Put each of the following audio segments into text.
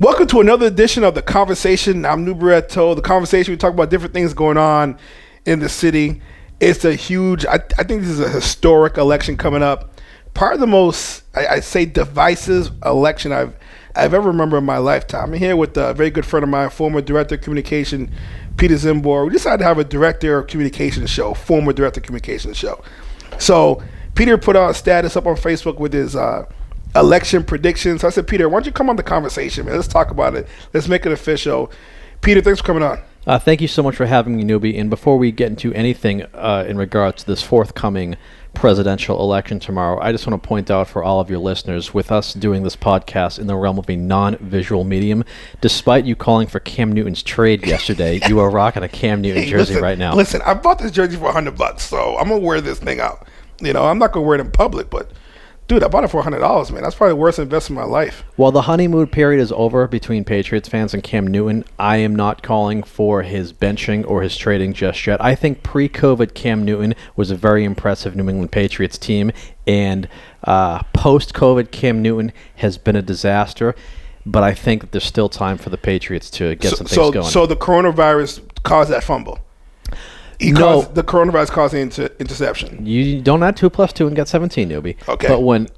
Welcome to another edition of The Conversation. I'm New Barretto. The Conversation, we talk about different things going on in the city. It's a huge, I think this is a historic election coming up. Part of the most, I say, divisive election I've ever remembered in my lifetime. I'm here with a very good friend of mine, former Director of Communication, Peter Czymbor. We decided to have a Director of Communications show, former Director of Communications show. So Peter put out a status up on Facebook with his election predictions. So I said, Peter, why don't you come on The Conversation, man? Let's talk about it. Let's make it official. Peter, thanks for coming on. Thank you so much for having me, Newbie. And before we get into anything in regards to this forthcoming presidential election tomorrow, I just want to point out for all of your listeners, with us doing this podcast in the realm of a non-visual medium, despite you calling for Cam Newton's trade yesterday, you are rocking a Cam Newton jersey right now. Listen, I bought this jersey for $100, so I'm going to wear this thing out. You know, I'm not going to wear it in public, but dude, I bought it for $100, man. That's probably the worst investment in my life. While the honeymoon period is over between Patriots fans and Cam Newton, I am not calling for his benching or his trading just yet. I think pre-COVID Cam Newton was a very impressive New England Patriots team, and post-COVID Cam Newton has been a disaster, but I think that there's still time for the Patriots to get some things going. So the coronavirus caused that fumble? The coronavirus caused the interception. You don't add 2 + 2 and get 17, Newbie. Okay. But when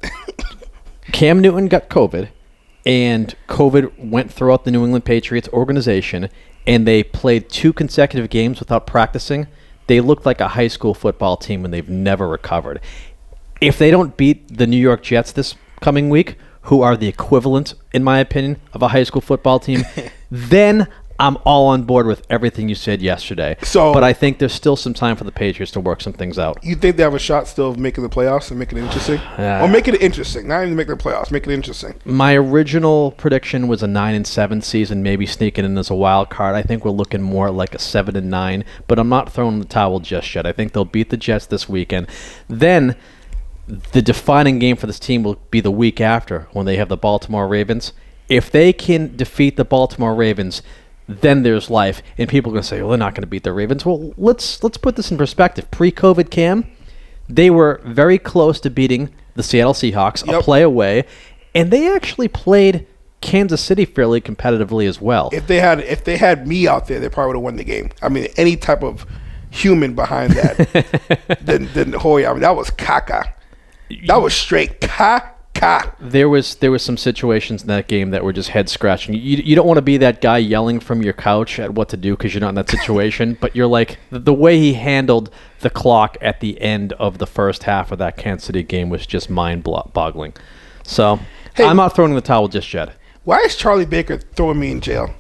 Cam Newton got COVID, and COVID went throughout the New England Patriots organization, and they played 2 consecutive games without practicing, they looked like a high school football team, and they've never recovered. If they don't beat the New York Jets this coming week, who are the equivalent, in my opinion, of a high school football team, then I'm all on board with everything you said yesterday. But I think there's still some time for the Patriots to work some things out. You think they have a shot still of making the playoffs and making it interesting? Or make it interesting. Not even make the playoffs. Make it interesting. My original prediction was a 9-7 season, maybe sneaking in as a wild card. I think we're looking more like a 7-9, but I'm not throwing the towel just yet. I think they'll beat the Jets this weekend. Then the defining game for this team will be the week after when they have the Baltimore Ravens. If they can defeat the Baltimore Ravens, then there's life, and people are going to say, well, they're not going to beat the Ravens. Well, let's put this in perspective. Pre-COVID Cam, they were very close to beating the Seattle Seahawks, a play away, and they actually played Kansas City fairly competitively as well. If they had me out there, they probably would have won the game. I mean, any type of human behind that than Hoyer. I mean, that was caca. That was straight caca. There was some situations in that game that were just head scratching. You don't want to be that guy yelling from your couch at what to do because you're not in that situation. But you're like, the way he handled the clock at the end of the first half of that Kansas City game was just mind-boggling. So I'm not throwing the towel just yet. Why is Charlie Baker throwing me in jail?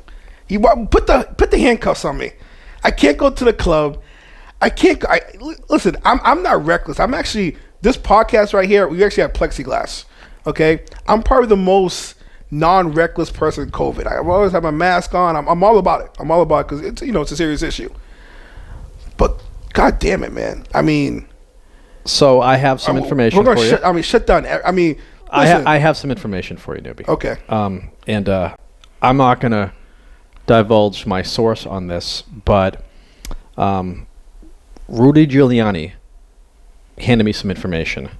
He put the handcuffs on me. I can't go to the club. Listen. I'm not reckless. I'm actually, this podcast right here, we actually have plexiglass. Okay, I'm probably the most non-reckless person in COVID. I always have my mask on. I'm all about it. I'm all about it because it's a serious issue. But God damn it, man. I mean, so I have some information for you. Shut down. I mean, I have some information for you, Newbie. Okay. And I'm not gonna divulge my source on this, but Rudy Giuliani handed me some information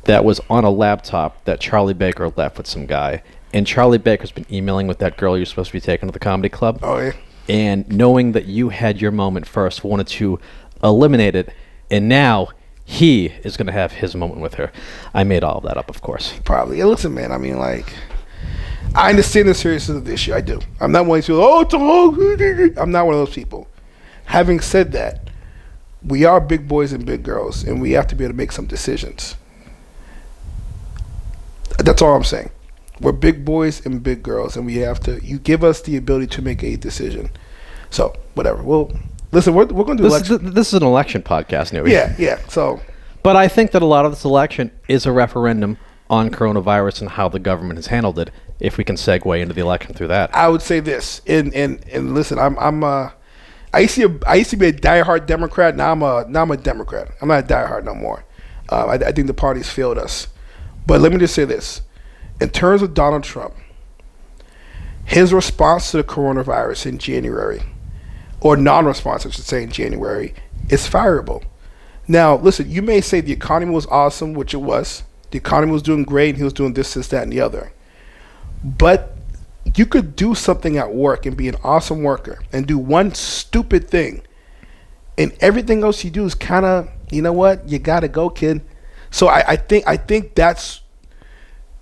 that was on a laptop that Charlie Baker left with some guy. And Charlie Baker's been emailing with that girl you're supposed to be taking to the comedy club. Oh, yeah. And knowing that you had your moment first, wanted to eliminate it, and now he is going to have his moment with her. I made all of that up, of course. Probably. Yeah, listen, man, I mean, like, I understand the seriousness of the issue. I do. I'm not one of those people, I'm not one of those people. Having said that, we are big boys and big girls, and we have to be able to make some decisions. That's all I'm saying. We're big boys and big girls, and you give us the ability to make a decision. So, whatever. Well, listen, we're going to do election. This is an election podcast, Newbie. Yeah. So, but I think that a lot of this election is a referendum on coronavirus and how the government has handled it. If we can segue into the election through that, I would say this. And listen, I used to be a diehard Democrat. Now I'm a Democrat. I'm not a diehard no more. I think the party's failed us. But let me just say this. In terms of Donald Trump, his response to the coronavirus in January, or non-response, I should say, in January, is fireable. Now, listen, you may say the economy was awesome, which it was. The economy was doing great, and he was doing this, that, and the other. But you could do something at work and be an awesome worker and do one stupid thing, and everything else you do is kind of, you know what, you gotta go, kid. So I think that's,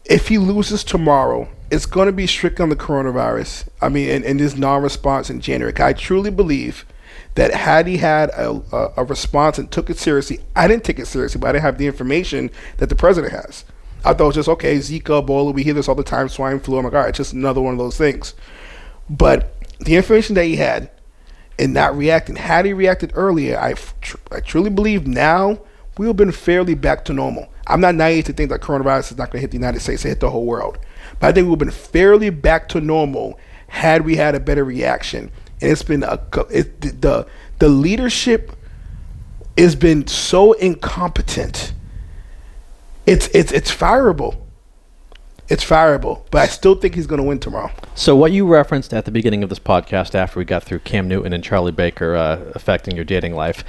if he loses tomorrow, it's going to be strict on the coronavirus. I mean, and his non-response in January. I truly believe that had he had a response and took it seriously, I didn't take it seriously, but I didn't have the information that the president has. I thought it was just, okay, Zika, Ebola, we hear this all the time, swine flu, I'm like, all right, it's just another one of those things. But the information that he had and not reacting, had he reacted earlier, I truly believe now we would have been fairly back to normal. I'm not naive to think that coronavirus is not going to hit the United States, it hit the whole world. But I think we would have been fairly back to normal had we had a better reaction. And it's been the leadership has been so incompetent. It's fireable. It's fireable, but I still think he's going to win tomorrow. So what you referenced at the beginning of this podcast, after we got through Cam Newton and Charlie Baker affecting your dating life,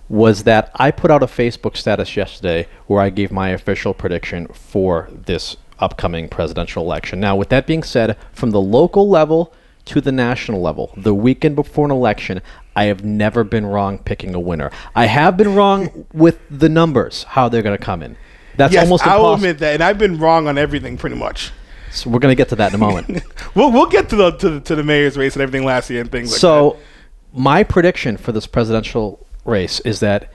was that I put out a Facebook status yesterday where I gave my official prediction for this upcoming presidential election. Now, with that being said, from the local level to the national level, the weekend before an election, I have never been wrong picking a winner. I have been wrong with the numbers, how they're going to come in. That's almost impossible. I'll admit that, and I've been wrong on everything pretty much. So we're going to get to that in a moment. we'll get to the mayor's race and everything last year and things like that. So my prediction for this presidential race is that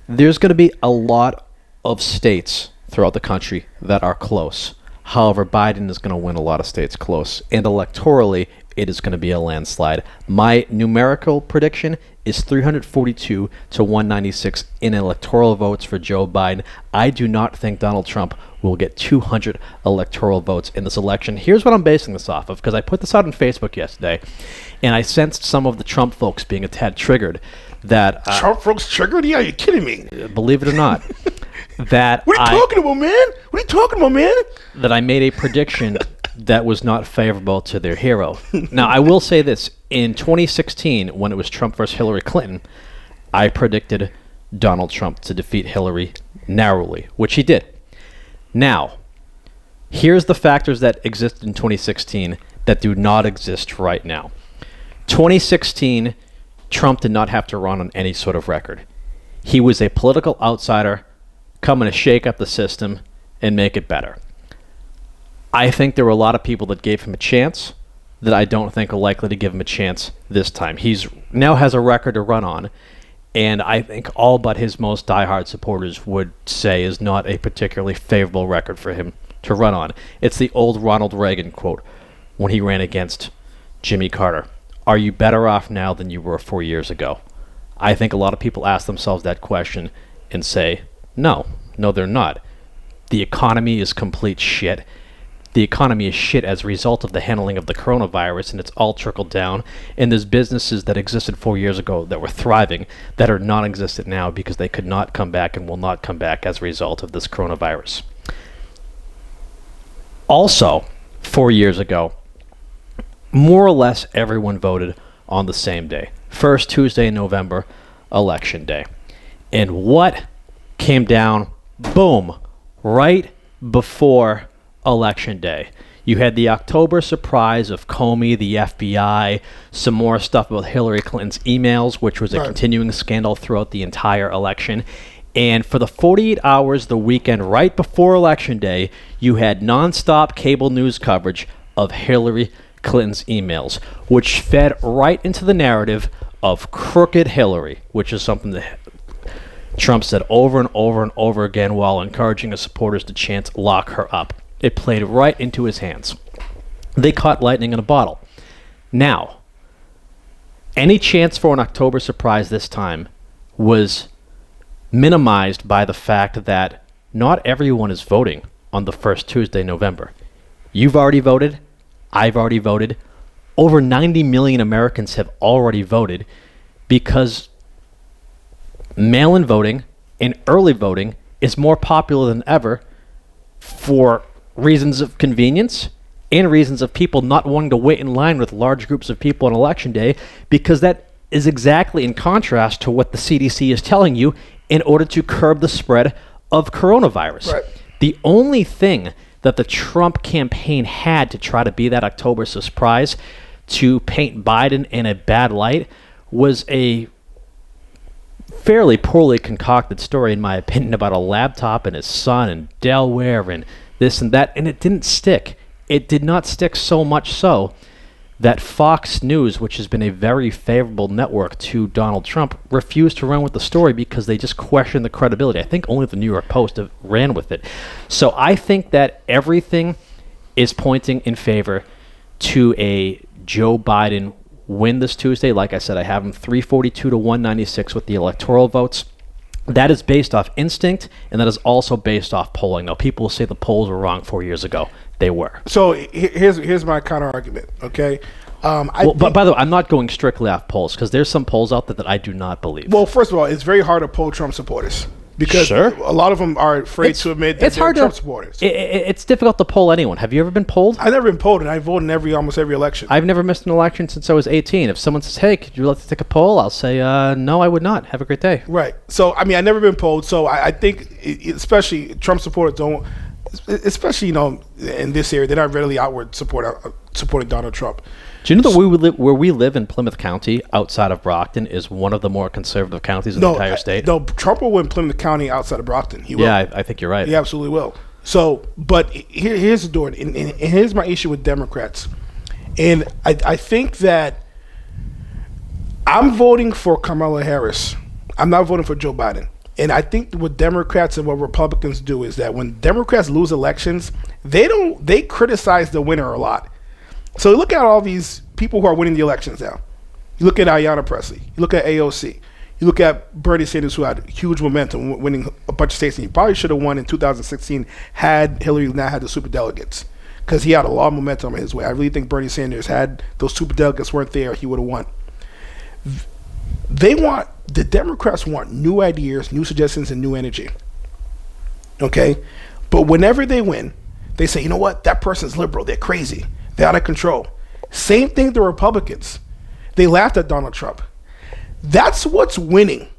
there's going to be a lot of states throughout the country that are close. However, Biden is going to win a lot of states close, and electorally, it is going to be a landslide. My numerical prediction is 342 to 196 in electoral votes for Joe Biden. I do not think Donald Trump will get 200 electoral votes in this election. Here's what I'm basing this off of, because I put this out on Facebook yesterday, and I sensed some of the Trump folks being a tad triggered. That Trump folks triggered? Yeah, are you kidding me? Believe it or not. That what are you talking about, man? What are you talking about, man? That I made a prediction that was not favorable to their hero. Now, I will say this. In 2016, when it was Trump versus Hillary Clinton, I predicted Donald Trump to defeat Hillary narrowly, which he did. Now, here's the factors that existed in 2016 that do not exist right now. 2016, Trump did not have to run on any sort of record. He was a political outsider coming to shake up the system and make it better. I think there were a lot of people that gave him a chance that I don't think are likely to give him a chance this time. He's now has a record to run on, and I think all but his most diehard supporters would say is not a particularly favorable record for him to run on. It's the old Ronald Reagan quote when he ran against Jimmy Carter. Are you better off now than you were 4 years ago? I think a lot of people ask themselves that question and say, no, they're not. The economy is complete shit. The economy is shit as a result of the handling of the coronavirus, and it's all trickled down. And there's businesses that existed 4 years ago that were thriving that are non-existent now because they could not come back and will not come back as a result of this coronavirus. Also, 4 years ago, more or less everyone voted on the same day. First Tuesday in November, Election Day. And what came down, boom, right before Election Day? You had the October surprise of Comey, the FBI, some more stuff about Hillary Clinton's emails, which was a continuing scandal throughout the entire election. And for the 48 hours, the weekend right before Election Day, you had nonstop cable news coverage of Hillary Clinton's emails, which fed right into the narrative of crooked Hillary, which is something that Trump said over and over and over again while encouraging his supporters to chant, lock her up. It played right into his hands. They caught lightning in a bottle. Now, any chance for an October surprise this time was minimized by the fact that not everyone is voting on the first Tuesday in November. You've already voted. I've already voted. Over 90 million Americans have already voted because mail-in voting and early voting is more popular than ever for reasons of convenience and reasons of people not wanting to wait in line with large groups of people on Election Day, because that is exactly in contrast to what the CDC is telling you in order to curb the spread of coronavirus. Right. The only thing that that the Trump campaign had to try to be that October surprise to paint Biden in a bad light was a fairly poorly concocted story, in my opinion, about a laptop and his son and Delaware and this and that, and it didn't stick. It did not stick, so much so that Fox News, which has been a very favorable network to Donald Trump, refused to run with the story because they just questioned the credibility. I think only the New York Post ran with it. So I think that everything is pointing in favor to a Joe Biden win this Tuesday. Like I said, I have him 342 to 196 with the electoral votes. That is based off instinct, and that is also based off polling. Now, people will say the polls were wrong 4 years ago. They were. So here's my counter argument. Okay. But by the way, I'm not going strictly off polls because there's some polls out there that I do not believe. Well, first of all, it's very hard to poll Trump supporters because a lot of them are afraid to admit that they're Trump supporters. It's difficult to poll anyone. Have you ever been polled? I've never been polled, and I vote in almost every election. I've never missed an election since I was 18. If someone says, "Hey, could you like to take a poll?" I'll say, "No, I would not. Have a great day." Right. So I mean, I've never been polled. So I think, especially Trump supporters don't. Especially, in this area, they're not readily outward supporting Donald Trump. Do you know that where we live in Plymouth County, outside of Brockton, is one of the more conservative counties in the entire state? No, Trump will win Plymouth County outside of Brockton. He will. Yeah, I think you're right. He absolutely will. So, but here's the door, and here's my issue with Democrats. And I think that I'm voting for Kamala Harris. I'm not voting for Joe Biden. And I think what Democrats and what Republicans do is that when Democrats lose elections, they criticize the winner a lot. So look at all these people who are winning the elections now. You look at Ayanna Pressley. You look at AOC. You look at Bernie Sanders, who had huge momentum, winning a bunch of states. And he probably should have won in 2016 had Hillary not had the superdelegates, because he had a lot of momentum in his way. I really think Bernie Sanders, had those superdelegates weren't there, he would have won. The Democrats want new ideas, new suggestions, and new energy. Okay? But whenever they win, they say, you know what? That person's liberal. They're crazy. They're out of control. Same thing to Republicans. They laughed at Donald Trump. That's what's winning.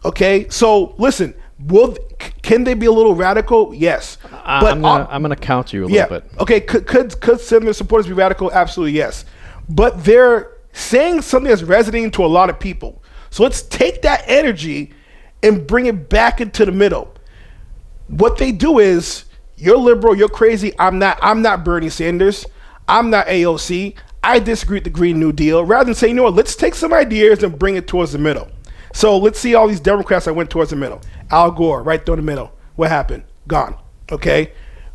Okay? So, listen, can they be a little radical? Yes. I'm gonna counter you a little bit. Okay, could some of their supporters be radical? Absolutely, yes. But they're saying something that's resonating to a lot of people. So let's take that energy and bring it back into the middle. What they do is, you're liberal, you're crazy. I'm not Bernie Sanders. I'm not AOC. I disagree with the Green New Deal. Rather than saying, you know what, let's take some ideas and bring it towards the middle. So let's see all these Democrats that went towards the middle. Al Gore, right through the middle. What happened? Gone. Okay?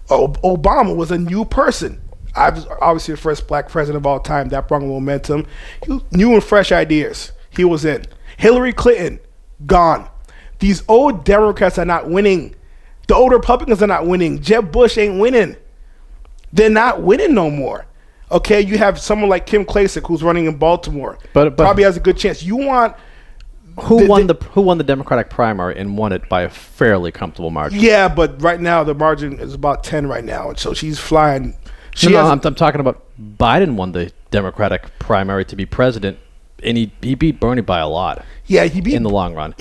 Obama was a new person. I was obviously the first black president of all time. That brought momentum. New and fresh ideas. He was in. Hillary Clinton, gone. These old Democrats are not winning. The old Republicans are not winning. Jeb Bush ain't winning. They're not winning no more. Okay, you have someone like Kim Klacik who's running in Baltimore. But probably has a good chance. You want who won the Democratic primary and won it by a fairly comfortable margin. Yeah, but right now the margin is about 10 right now, and so she's flying. I'm talking about Biden won the Democratic primary to be president, and he beat Bernie by a lot. Yeah, he beat in the long run.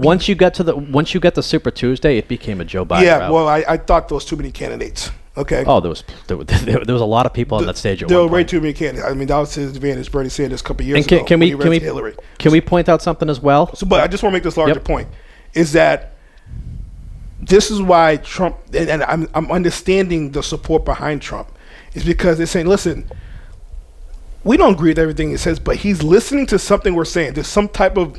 Once you get to Super Tuesday, it became a Joe Biden rally. Well, I thought there was too many candidates. Okay. Oh, there was a lot of people on that stage. There were way too many candidates. I mean, that was his advantage. Bernie Sanders a couple of years ago. Can we point out something as well? But I just want to make this larger point: is that this is why Trump, and I'm understanding the support behind Trump, is because they're saying, listen, we don't agree with everything he says, but he's listening to something we're saying. There's some type of,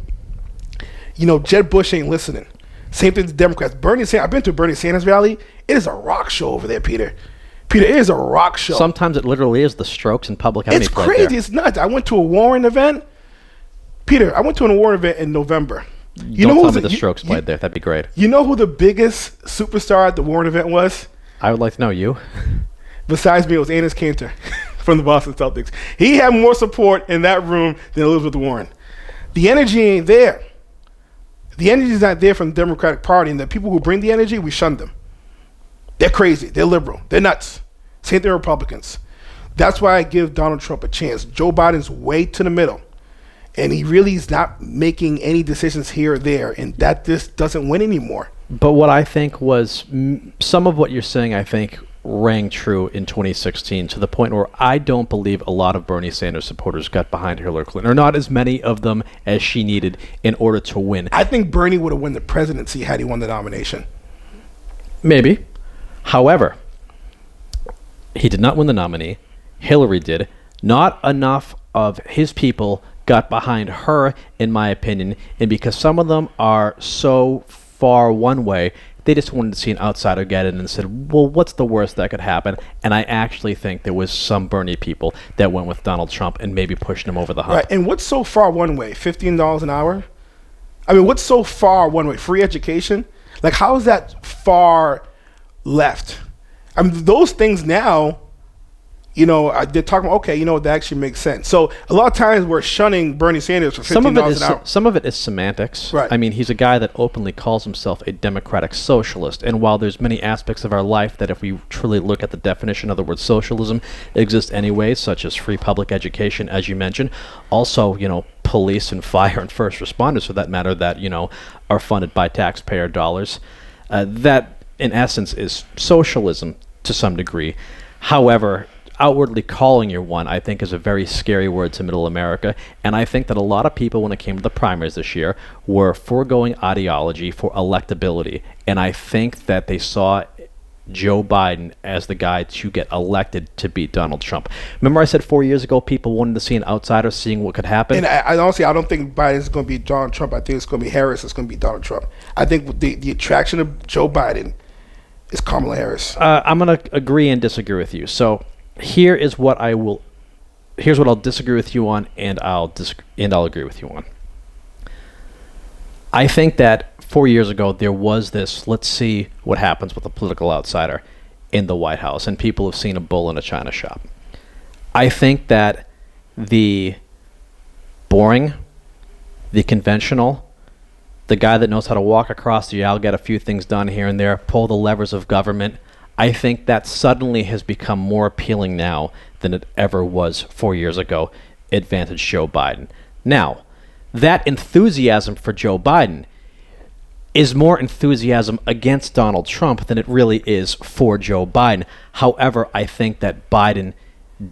Jeb Bush ain't listening. Same thing to Democrats. Bernie Sanders, I've been to a Bernie Sanders rally. It is a rock show over there, Peter. It is a rock show. Sometimes it literally is the Strokes and Public Enemy. It's crazy. It's nuts. I went to a Warren event. Peter, I went to a Warren event in November. Don't tell me the Strokes played there. That'd be great. You know who the biggest superstar at the Warren event was? I would like to know. You? Besides me, it was Enes Kanter from the Boston Celtics. He had more support in that room than Elizabeth Warren. The energy ain't there. The energy is not there from the Democratic Party, and the people who bring the energy, we shun them. They're crazy. They're liberal. They're nuts. Same thing with Republicans. That's why I give Donald Trump a chance. Joe Biden's way to the middle, and he really is not making any decisions here or there, and that this doesn't win anymore. But what I think was some of what you're saying, I think, rang true in 2016 to the point where I don't believe a lot of Bernie Sanders supporters got behind Hillary Clinton, or not as many of them as she needed in order to win. I think Bernie would have won the presidency had he won the nomination. Maybe. However, he did not win the nominee. Hillary did. Not enough of his people got behind her, in my opinion, and because some of them are so far one way, they just wanted to see an outsider get in and said, well, what's the worst that could happen? And I actually think there was some Bernie people that went with Donald Trump and maybe pushed him over the hump. Right. And what's so far one way? $15 an hour? I mean, what's so far one way? Free education? Like, how is that far left? I mean, those things now, you know, they're talking about, okay, you know, that actually makes sense. So a lot of times we're shunning Bernie Sanders for $15 an hour. Some of it is semantics. Right. I mean, he's a guy that openly calls himself a democratic socialist. And while there's many aspects of our life that if we truly look at the definition of the word socialism exist anyway, such as free public education, as you mentioned, also, you know, police and fire and first responders, for that matter, that, you know, are funded by taxpayer dollars. That, in essence, is socialism to some degree. However, outwardly calling you one, I think, is a very scary word to middle America. And I think that a lot of people, when it came to the primaries this year, were foregoing ideology for electability. And I think that they saw Joe Biden as the guy to get elected to beat Donald Trump. Remember I said 4 years ago people wanted to see an outsider seeing what could happen? And I honestly, I don't think Biden's going to be Donald Trump. I think it's going to be Harris. It's going to be Donald Trump. I think the attraction of Joe Biden is Kamala Harris. I'm going to agree and disagree with you. So here's what I'll disagree with you on, and I'll agree with you on. I think that 4 years ago there was this, let's see what happens with a political outsider in the White House, and people have seen a bull in a china shop. I think that the boring, the conventional, the guy that knows how to walk across the aisle, get a few things done here and there, pull the levers of government, I think that suddenly has become more appealing now than it ever was 4 years ago, advantage Joe Biden. Now, that enthusiasm for Joe Biden is more enthusiasm against Donald Trump than it really is for Joe Biden. However, I think that Biden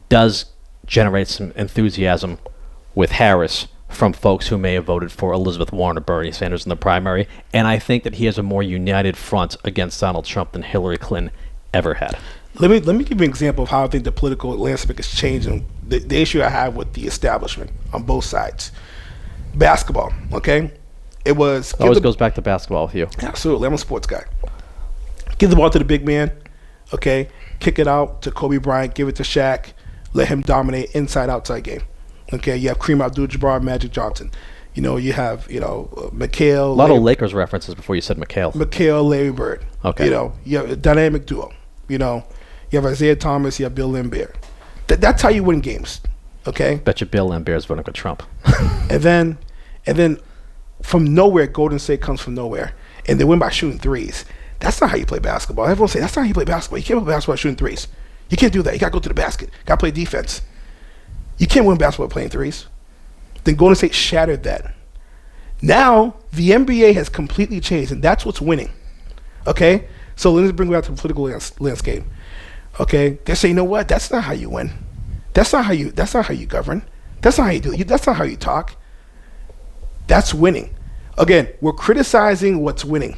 does generate some enthusiasm with Harris from folks who may have voted for Elizabeth Warren or Bernie Sanders in the primary, and I think that he has a more united front against Donald Trump than Hillary Clinton ever had. Let me give you an example of how I think the political landscape is changing. The issue I have with the establishment on both sides. Basketball, okay? It always goes back to basketball with you. Absolutely. I'm a sports guy. Give the ball to the big man, okay? Kick it out to Kobe Bryant, give it to Shaq, let him dominate inside-outside game. Okay, you have Kareem Abdul-Jabbar, Magic Johnson. You know, you have, McHale. A lot of Lakers references before you said McHale. McHale, Larry Bird. Okay. You know, you have a dynamic duo. You know, you have Isaiah Thomas, you have Bill Laimbeer. That's how you win games, okay? Bet you Bill Laimbeer's voting for Trump. and then from nowhere, Golden State comes from nowhere, and they win by shooting threes. That's not how you play basketball. Everyone say that's not how you play basketball. You can't play basketball shooting threes. You can't do that. You got to go to the basket. Got to play defense. You can't win basketball playing threes. Then Golden State shattered that. Now, the NBA has completely changed, and that's what's winning. Okay? So let's bring it back to the political landscape. Okay? They say, you know what? That's not how you win. That's not how you govern. That's not how you do it. That's not how you talk. That's winning. Again, we're criticizing what's winning.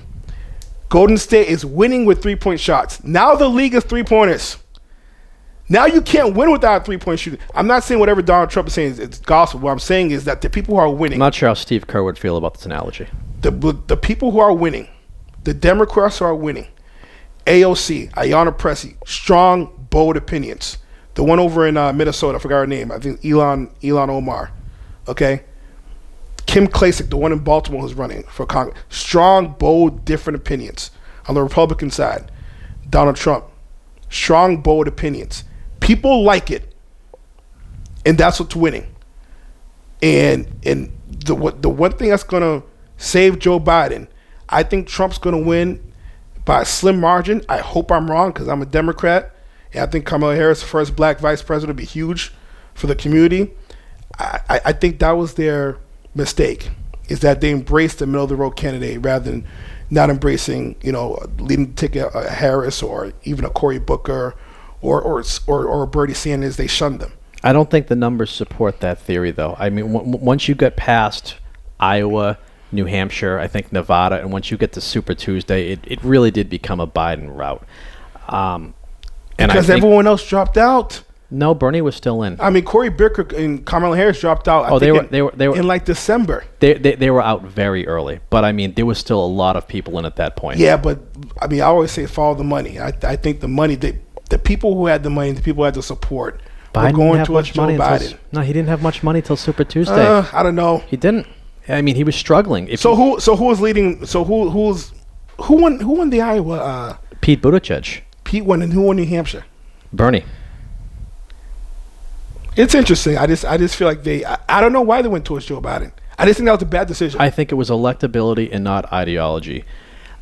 Golden State is winning with three-point shots. Now the league is three-pointers. Now you can't win without a three-point shooting. I'm not saying whatever Donald Trump is saying is gospel. What I'm saying is that the people who are winning. I'm not sure how Steve Kerr would feel about this analogy. The people who are winning, the Democrats who are winning, AOC, Ayanna Pressley, strong, bold opinions. The one over in Minnesota, I forgot her name. I think Elon Omar. Okay? Kim Klacik, the one in Baltimore who's running for Congress. Strong, bold, different opinions. On the Republican side, Donald Trump. Strong, bold opinions. People like it. And that's what's winning. And the one thing that's going to save Joe Biden, I think Trump's going to win by a slim margin. I hope I'm wrong because I'm a Democrat. And I think Kamala Harris, the first black vice president, would be huge for the community. I think that was their mistake, is that they embraced the middle-of-the-road candidate rather than not embracing, leading ticket Harris or even a Cory Booker or Bernie Sanders. They shunned them. I don't think the numbers support that theory, though. I mean, once you get past Iowa, New Hampshire, I think Nevada, and once you get to Super Tuesday, it really did become a Biden rout. Because everyone else dropped out. No, Bernie was still in. I mean, Cory Booker and Kamala Harris dropped out. They were in like December. They were out very early, but I mean, there was still a lot of people in at that point. Yeah, but I mean, I always say follow the money. I think the money, the people who had the money, the people who had the support, were going towards Joe Biden. No, he didn't have much money till Super Tuesday. I don't know. He didn't. I mean, he was struggling. Who was leading? So who won the Iowa? Pete Buttigieg. Pete won, and who won New Hampshire? Bernie. It's interesting. I just feel like I don't know why they went towards Joe Biden. I just think that was a bad decision. I think it was electability and not ideology.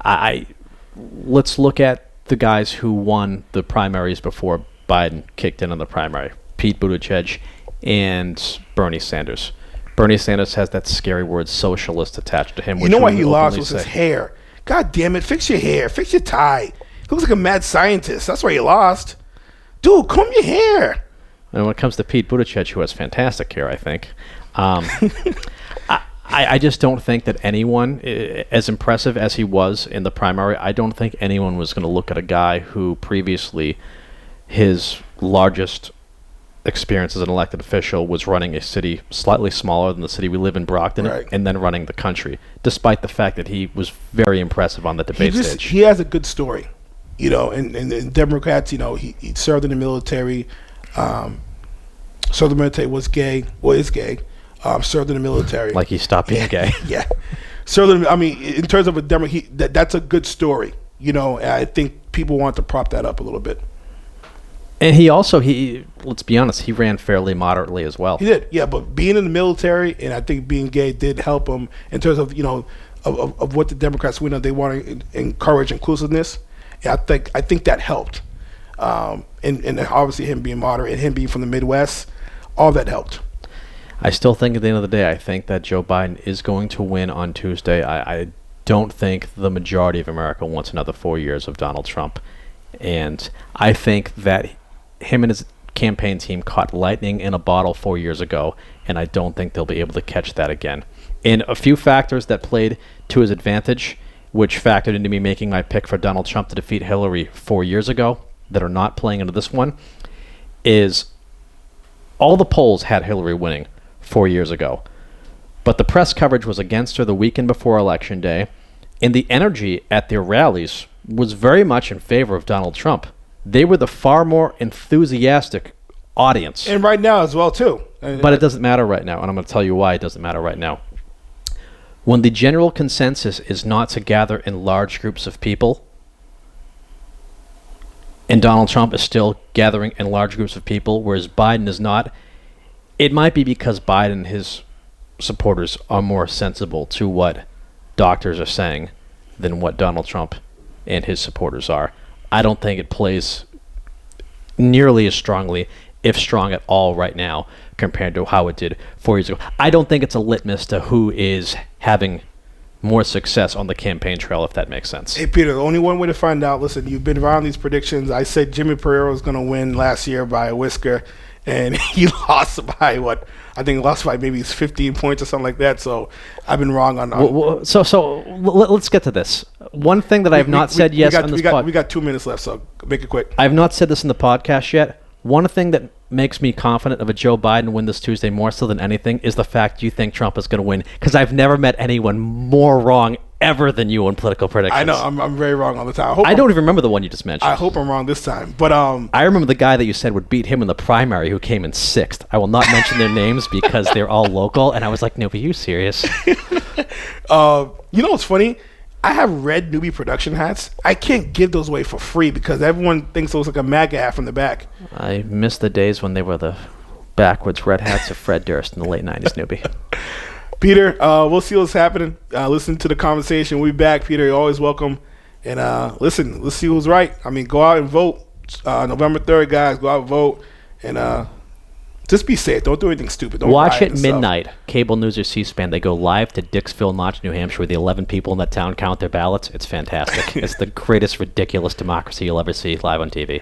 Let's look at the guys who won the primaries before Biden kicked in on the primary. Pete Buttigieg and Bernie Sanders. Bernie Sanders has that scary word socialist attached to him. You know why he lost was his hair. God damn it, fix your hair, fix your tie. He looks like a mad scientist. That's why he lost. Dude, comb your hair. And when it comes to Pete Buttigieg, who has fantastic hair, I think, I just don't think that anyone, as impressive as he was in the primary, I don't think anyone was going to look at a guy who previously his largest experience as an elected official was running a city slightly smaller than the city we live in, Brockton, right, and then running the country, despite the fact that he was very impressive on the debate stage. He has a good story, and Democrats, he served in the military. Served in the military, was gay, is gay. Served in the military. Like he stopped being gay. Yeah. Served in terms of a Democrat, that's a good story. And I think people want to prop that up a little bit. And he let's be honest, he ran fairly moderately as well. He did, yeah. But being in the military, and I think being gay did help him in terms of of what the Democrats they want to encourage inclusiveness. Yeah, I think that helped. And obviously him being moderate and him being from the Midwest, all that helped. I still think at the end of the day, I think that Joe Biden is going to win on Tuesday. I don't think the majority of America wants another 4 years of Donald Trump. And I think that him and his campaign team caught lightning in a bottle 4 years ago, and I don't think they'll be able to catch that again. And a few factors that played to his advantage, which factored into me making my pick for Donald Trump to defeat Hillary 4 years ago, that are not playing into this one, is all the polls had Hillary winning 4 years ago. But the press coverage was against her the weekend before Election Day, and the energy at their rallies was very much in favor of Donald Trump. They were the far more enthusiastic audience. And right now as well, too. But it doesn't matter right now, and I'm going to tell you why it doesn't matter right now. When the general consensus is not to gather in large groups of people, and Donald Trump is still gathering in large groups of people, whereas Biden is not, it might be because Biden and his supporters are more sensible to what doctors are saying than what Donald Trump and his supporters are. I don't think it plays nearly as strongly, if strong at all right now, compared to how it did 4 years ago. I don't think it's a litmus to who is having more success on the campaign trail, if that makes sense. Hey, Peter, the only one way to find out, listen, you've been around these predictions. I said Jimmy Pereira was going to win last year by a whisker, and he lost by maybe 15 points or something like that. So I've been wrong on. So let's get to this. One thing that I have not said yes on this podcast. We got 2 minutes left, so make it quick. I have not said this in the podcast yet. One thing that makes me confident of a Joe Biden win this Tuesday more so than anything is the fact you think Trump is going to win, because I've never met anyone more wrong ever than you on political predictions. I know I'm very wrong all the time. I don't even remember the one you just mentioned. I hope I'm wrong this time, but I remember the guy that you said would beat him in the primary who came in 6th. I will not mention their names because they're all local, and I was like, no, but you serious? What's funny? I have red newbie production hats. I can't give those away for free because everyone thinks it looks like a MAGA hat from the back. I miss the days when they were the backwards red hats of Fred Durst in the late 90s, newbie. Peter, we'll see what's happening. Listen to the conversation. We'll be back, Peter. You're always welcome. And listen, let's see who's right. I mean, go out and vote. November 3rd, guys. Go out and vote. And Just be safe. Don't do anything stupid. Don't Watch riot at and stuff. midnight, cable news or C-SPAN. They go live to Dixville Notch, New Hampshire, where the 11 people in that town count their ballots. It's fantastic. It's the greatest, ridiculous democracy you'll ever see live on TV.